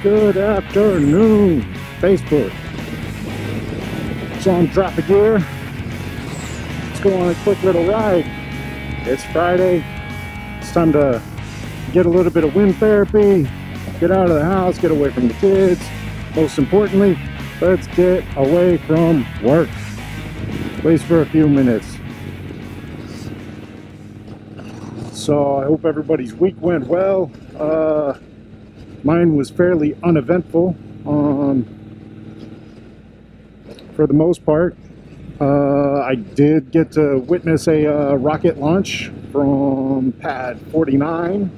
Good afternoon, Facebook. So I'm DropAgeaR. Let's go on a quick little ride. It's Friday. It's time to get a little bit of wind therapy, get out of the house, get away from the kids. Most importantly, let's get away from work. At least for a few minutes. So I hope everybody's week went well. Mine was fairly uneventful for the most part. I did get to witness a rocket launch from pad 49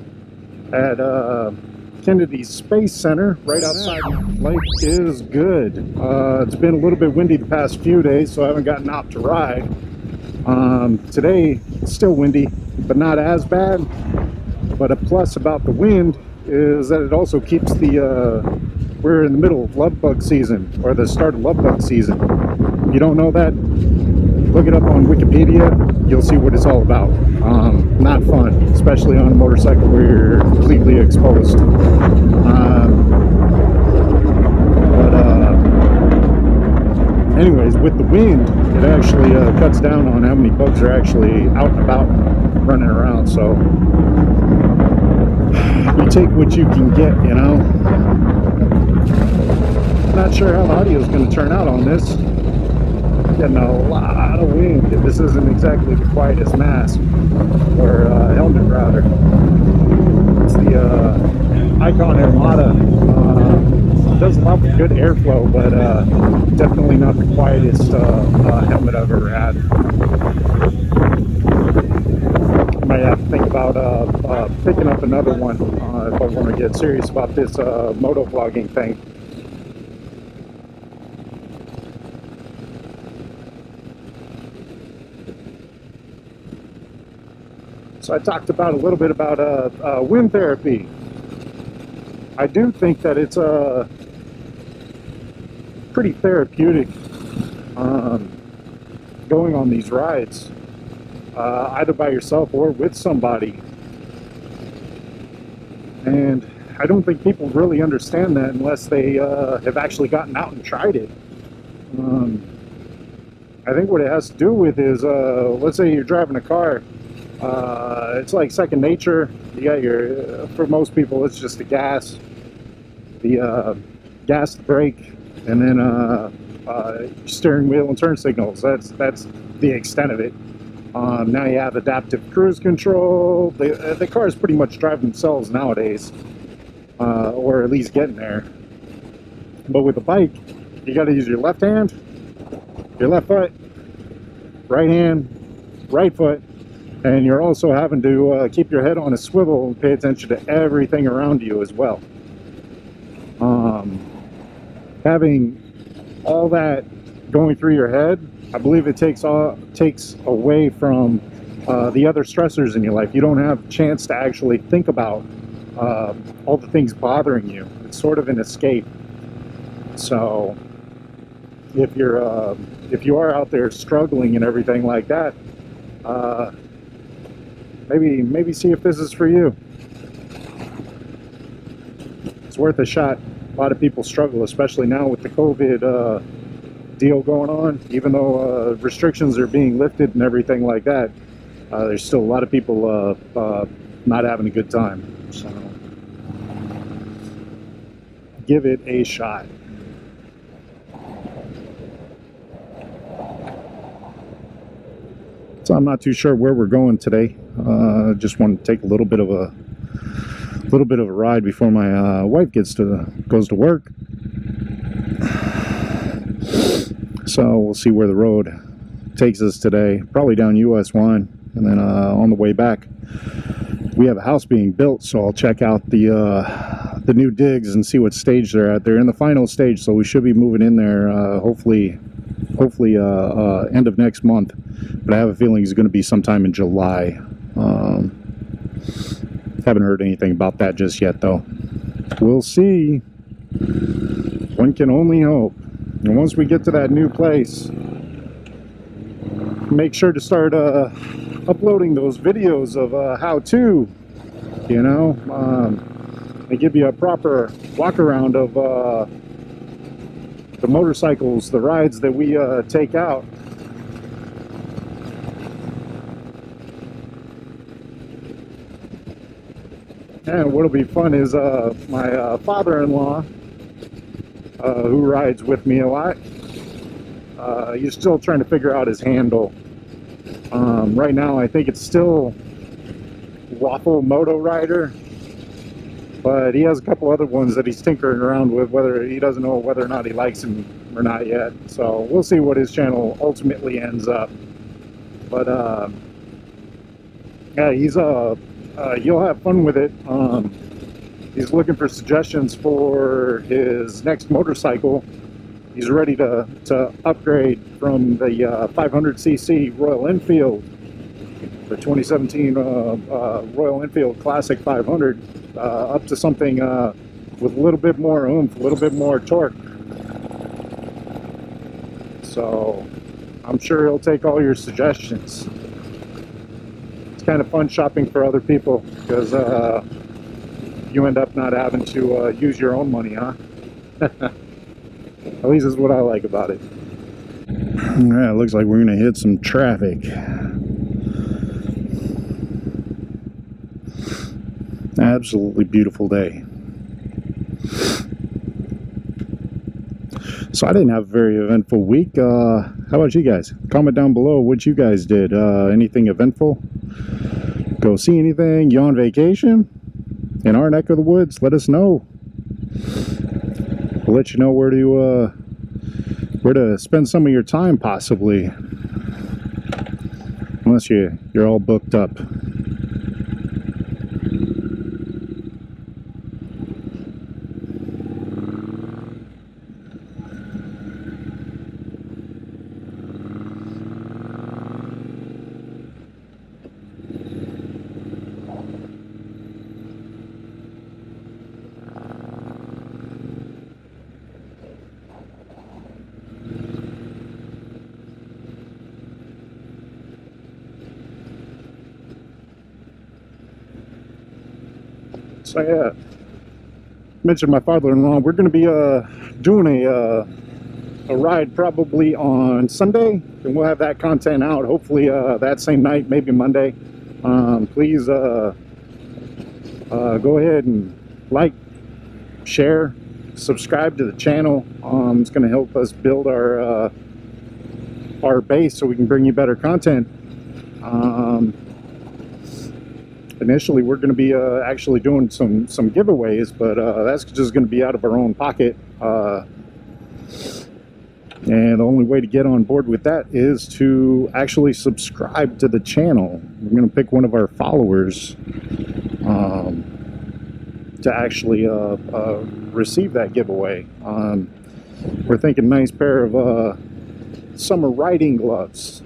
at Kennedy Space Center right outside. Life is good. It's been a little bit windy the past few days, so I haven't gotten out to ride. Today it's still windy, but not as bad. But a plus about the wind is that it also keeps we're in the middle of love bug season, or the start of love bug season. If you don't know that, look it up on Wikipedia. You'll see what it's all about. Not fun, especially on a motorcycle where you're completely exposed. Anyways, with the wind, it actually cuts down on how many bugs are actually out and about running around. So you take what you can get, you know. Not sure how the audio is going to turn out on this. Getting a lot of wind. This isn't exactly the quietest mask or helmet, rather. It's the Icon Armada. Does allow for good airflow, but definitely not the quietest helmet I've ever had. Might have to think about picking up another one if I want to get serious about this moto vlogging thing. So I talked about a little bit about wind therapy. I do think that it's pretty therapeutic going on these rides. Either by yourself or with somebody. And I don't think people really understand that unless they have actually gotten out and tried it. I think what it has to do with is, let's say you're driving a car, it's like second nature. You got for most people, it's just the gas, the brake, and then steering wheel and turn signals. That's the extent of it. Now you have adaptive cruise control. The cars pretty much drive themselves nowadays, or at least getting there. But with a bike, you got to use your left hand, your left foot, right hand, right foot, and you're also having to keep your head on a swivel and pay attention to everything around you as well. Having all that going through your head, I believe it takes away from the other stressors in your life. You don't have a chance to actually think about all the things bothering you. It's sort of an escape. So if you are out there struggling and everything like that, maybe see if this is for you. It's worth a shot. A lot of people struggle, especially now with the COVID deal going on. Even though restrictions are being lifted and everything like that, there's still a lot of people not having a good time. So give it a shot. So I'm not too sure where we're going today. Just want to take a little bit of a ride before my wife goes to work. So we'll see where the road takes us today. Probably down US 1, and then on the way back, we have a house being built. So I'll check out the new digs and see what stage they're at. They're in the final stage, so we should be moving in there hopefully end of next month. But I have a feeling it's going to be sometime in July. Haven't heard anything about that just yet, though. We'll see. One can only hope. And once we get to that new place, make sure to start uploading those videos of how to, you know. and give you a proper walk around of the motorcycles, the rides that we take out. And what'll be fun is my father-in-law, who rides with me a lot, he's still trying to figure out his handle. Right now I think it's still Waffle Moto Rider, but he has a couple other ones that he's tinkering around with. Whether he doesn't know whether or not he likes them or not yet, so we'll see what his channel ultimately ends up. But yeah, he's you'll have fun with it. He's looking for suggestions for his next motorcycle. He's ready to upgrade from the 500cc Royal Enfield, the 2017 Royal Enfield Classic 500, up to something with a little bit more oomph, a little bit more torque. So I'm sure he'll take all your suggestions. It's kind of fun shopping for other people, because you end up not having to use your own money, huh? At least that's what I like about it. Alright, looks like we're going to hit some traffic. Absolutely beautiful day. So I didn't have a very eventful week. How about you guys? Comment down below what you guys did. Anything eventful? Go see anything? You on vacation? In our neck of the woods? Let us know. We'll let you know where to spend some of your time, possibly, unless you're all booked up. So yeah, mentioned my father-in-law. We're going to be doing a ride probably on Sunday, and we'll have that content out hopefully that same night, maybe Monday. Please go ahead and like, share, subscribe to the channel. It's going to help us build our base so we can bring you better content. Initially, we're going to be actually doing some giveaways, but that's just going to be out of our own pocket. And the only way to get on board with that is to actually subscribe to the channel. We're going to pick one of our followers to actually receive that giveaway. We're thinking a nice pair of summer riding gloves.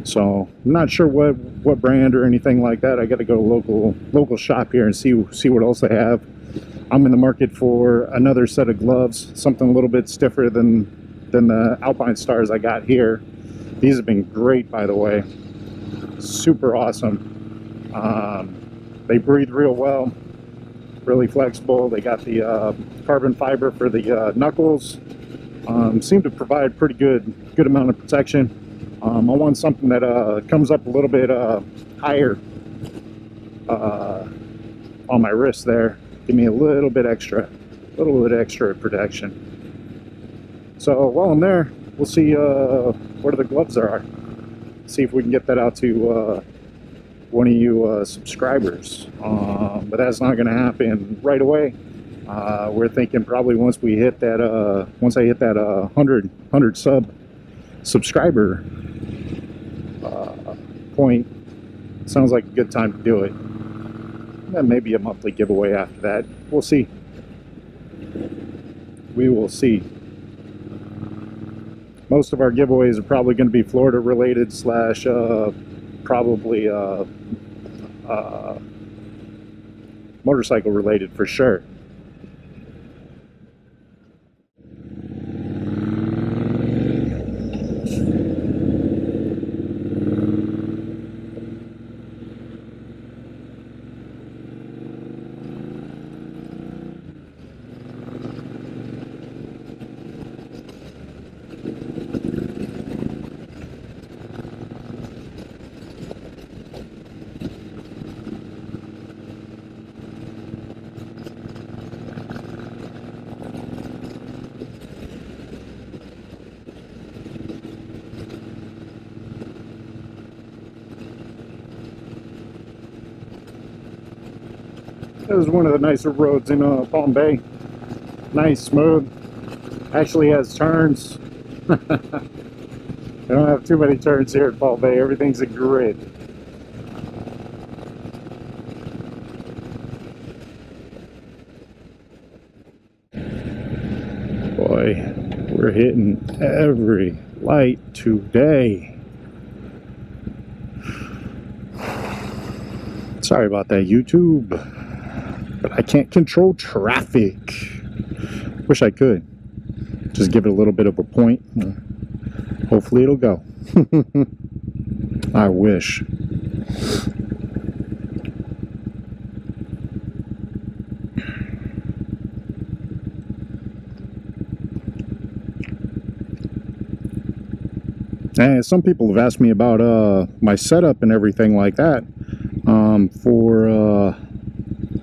So I'm not sure what brand or anything like that. I got to go to local shop here and see what else they have. I'm in the market for another set of gloves, something a little bit stiffer than the Alpine Stars I got here. These have been great, by the way. Super awesome. They breathe real well, really flexible. They got the carbon fiber for the knuckles. Seem to provide pretty good amount of protection. I want something that comes up a little bit higher on my wrist there. Give me a little bit extra protection. So while I'm there, we'll see where the gloves are. See if we can get that out to one of you subscribers. But that's not going to happen right away. We're thinking probably once I hit that 100 subscriber point, sounds like a good time to do it. Then maybe a monthly giveaway after that. We'll see. We will see. Most of our giveaways are probably going to be Florida related slash probably motorcycle related for sure. It was one of the nicer roads in Palm Bay. Nice, smooth. Actually has turns. I don't have too many turns here at Palm Bay. Everything's a grid. Boy, we're hitting every light today. Sorry about that, YouTube, but I can't control traffic. Wish I could. Just give it a little bit of a point. Hopefully it'll go. I wish. And some people have asked me about my setup and everything like that for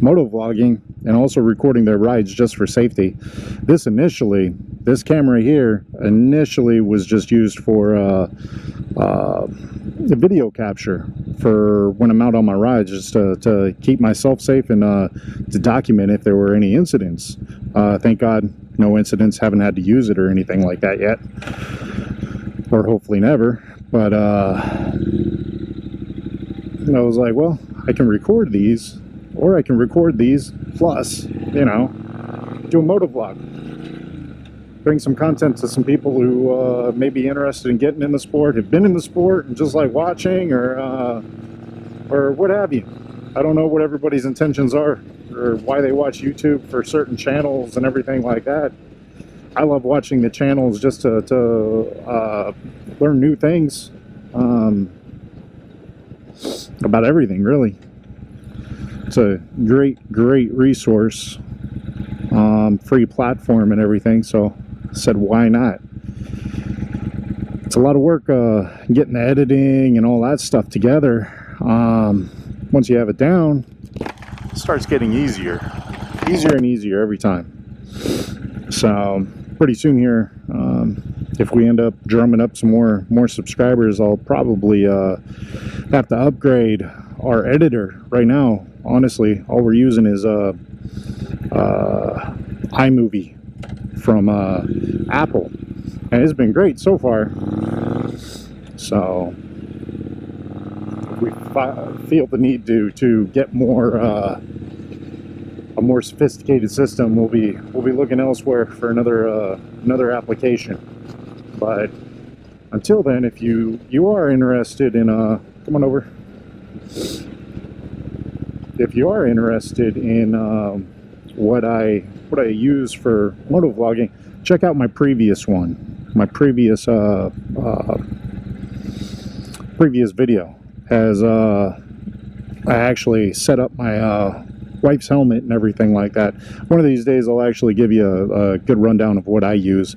moto vlogging and also recording their rides just for safety. This camera here initially was just used for the video capture for when I'm out on my rides, just to keep myself safe and to document if there were any incidents. Thank God no incidents, haven't had to use it or anything like that yet, or hopefully never. But I was like, well, I can record these, or I can record these plus, you know, do a moto vlog, bring some content to some people who may be interested in getting in the sport, have been in the sport and just like watching, or what have you. I don't know what everybody's intentions are or why they watch YouTube for certain channels and everything like that. I love watching the channels just to learn new things about everything, really. It's a great resource, free platform and everything, so I said why not. It's a lot of work getting the editing and all that stuff together. Once you have it down, it starts getting easier and easier every time. So pretty soon here, if we end up drumming up some more subscribers, I'll probably have to upgrade our editor. Right now, honestly, all we're using is iMovie from Apple, and it's been great so far. So if we feel the need to get more a more sophisticated system, we'll be looking elsewhere for another application. But until then, if you are interested in come on over. If you are interested in what I use for moto vlogging, check out my previous one, my previous video. As I actually set up my wife's helmet and everything like that. One of these days I'll actually give you a good rundown of what I use.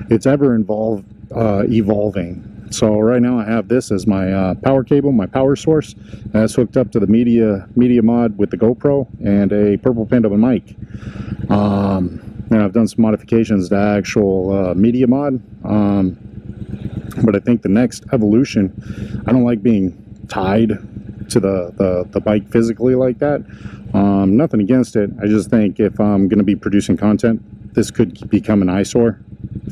It's ever evolving. So right now I have this as my power cable, my power source, and that's hooked up to the media mod with the GoPro and a Purple Panda mic. And I've done some modifications to actual media mod, but I think the next evolution, I don't like being tied to the bike physically like that. Nothing against it. I just think if I'm going to be producing content, this could become an eyesore,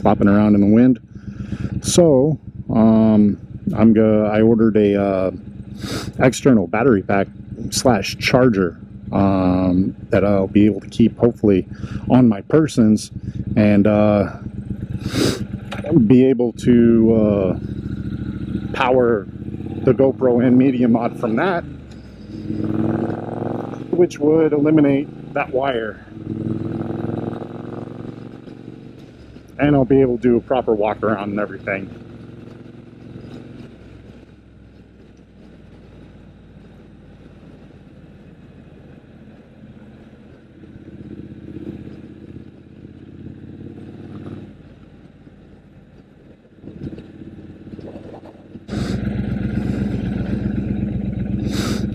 flopping around in the wind. So I ordered a external battery pack / charger that I'll be able to keep hopefully on my persons, and be able to power the GoPro and media mod from that, which would eliminate that wire, and I'll be able to do a proper walk around and everything.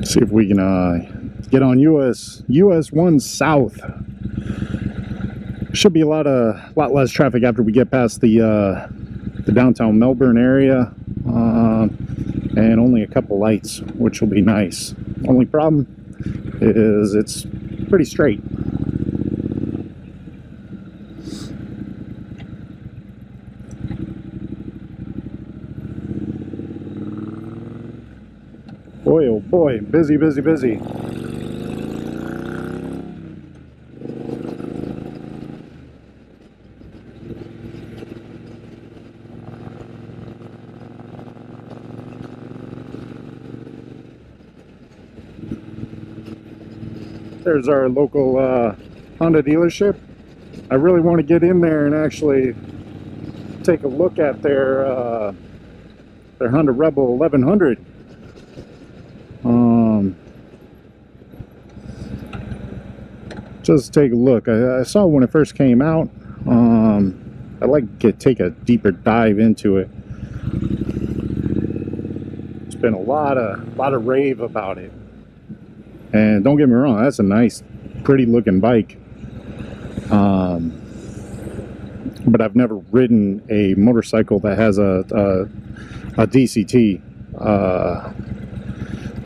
See if we can get on US 1 South. Should be a lot less traffic after we get past the downtown Melbourne area, and only a couple lights, which will be nice. Only problem is it's pretty straight. Boy, oh boy, busy, busy, busy. There's our local Honda dealership. I really want to get in there and actually take a look at their Honda Rebel 1100. Just take a look. I saw when it first came out. I'd like to take a deeper dive into it. It's been a lot of rave about it. And don't get me wrong, that's a nice, pretty looking bike. But I've never ridden a motorcycle that has a DCT,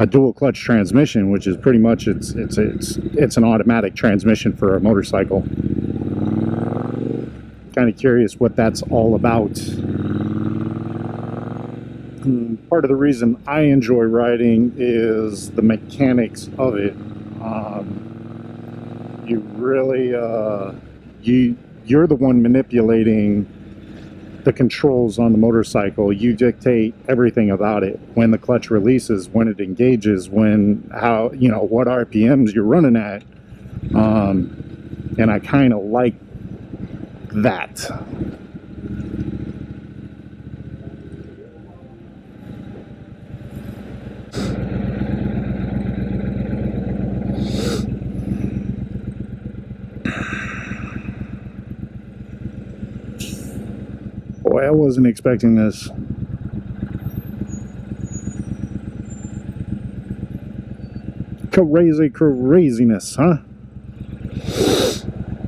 a dual clutch transmission, which is pretty much it's an automatic transmission for a motorcycle. Kind of curious what that's all about. Part of the reason I enjoy riding is the mechanics of it. You really you're the one manipulating the controls on the motorcycle. You dictate everything about it. When the clutch releases, when it engages, how, you know, what RPMs you're running at. And I kind of like that. Boy, I wasn't expecting this. Craziness, huh?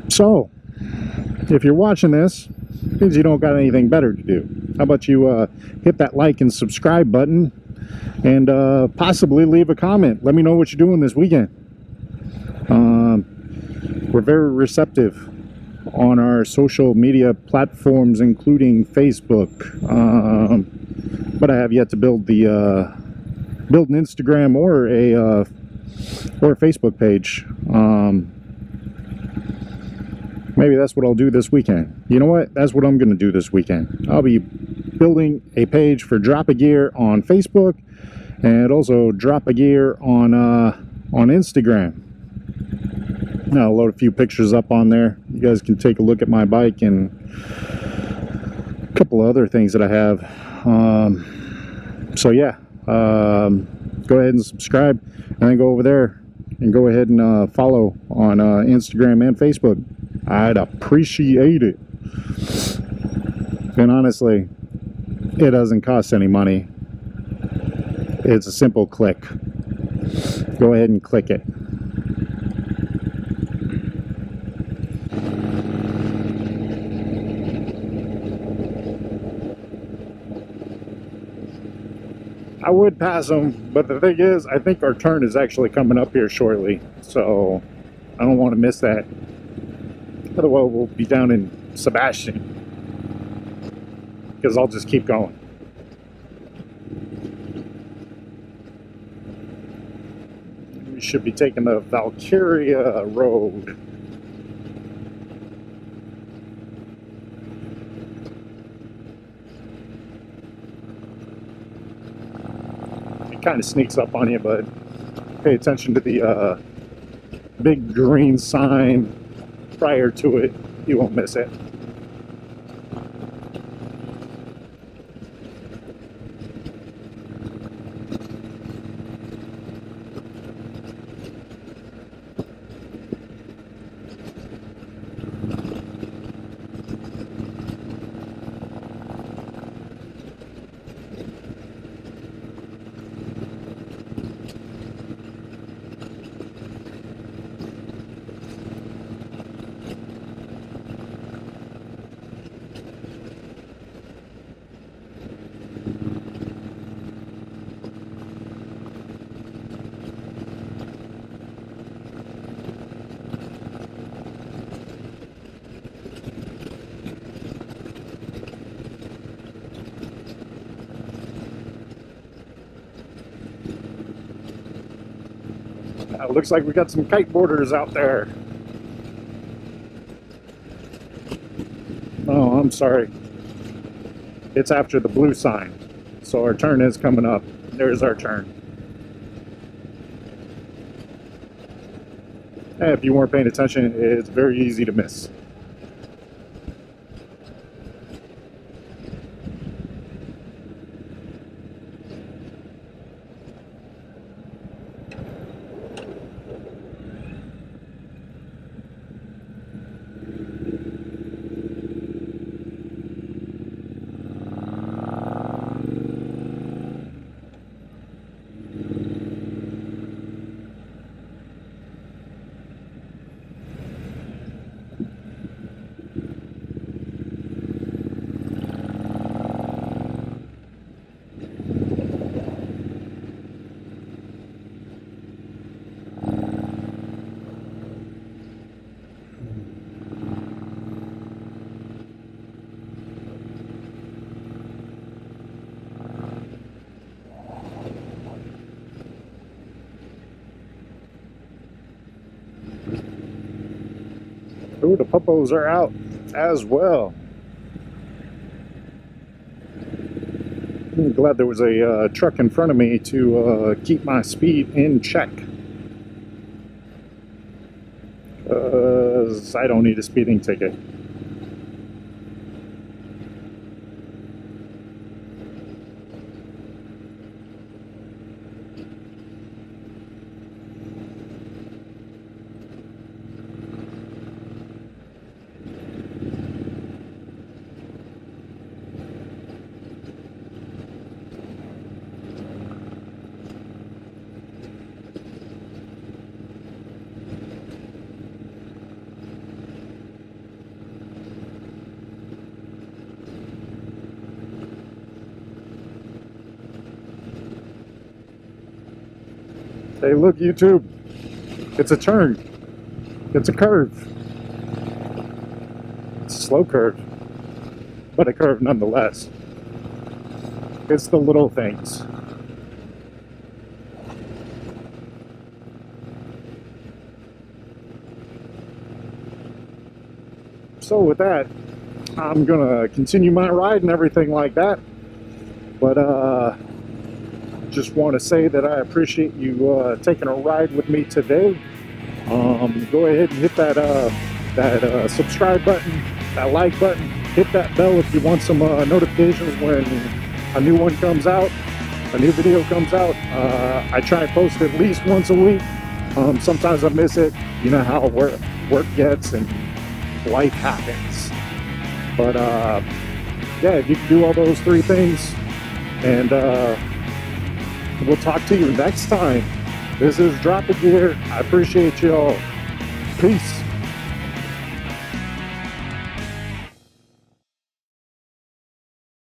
So, if you're watching this, it means you don't got anything better to do. How about you hit that like and subscribe button and possibly leave a comment. Let me know what you're doing this weekend. We're very receptive on our social media platforms, including Facebook, but I have yet to build an Instagram or a Facebook page. Maybe that's what I'll do this weekend. You know what? That's what I'm going to do this weekend. I'll be building a page for DropAgeaR on Facebook and also DropAgeaR on Instagram. I'll load a few pictures up on there. You guys can take a look at my bike and a couple of other things that I have. So yeah, go ahead and subscribe, and then go over there and go ahead and follow on Instagram and Facebook. I'd appreciate it. And honestly, it doesn't cost any money. It's a simple click. Go ahead and click it. I would pass them, but the thing is, I think our turn is actually coming up here shortly, so I don't want to miss that. Otherwise, we'll be down in Sebastian, because I'll just keep going. We should be taking the Valkyria Road. Kind of sneaks up on you, but pay attention to the big green sign prior to it. You won't miss it. Looks like we got some kiteboarders out there. Oh, I'm sorry. It's after the blue sign. So our turn is coming up. There's our turn. And if you weren't paying attention, it's very easy to miss. Ooh, the puppos are out as well. I'm glad there was a truck in front of me to keep my speed in check. I don't need a speeding ticket. Hey, look, YouTube. It's a turn. It's a curve. It's a slow curve, but a curve nonetheless. It's the little things. So with that, I'm gonna continue my ride and everything like that. But just want to say that I appreciate you taking a ride with me today. Go ahead and hit that subscribe button, that like button, hit that bell if you want some notifications when a new one comes out, a new video comes out. I try and post at least once a week. Sometimes I miss it. You know how work gets and life happens. But yeah, if you can do all those three things, and we'll talk to you next time. This is DropAgeaR. I appreciate you all. Peace.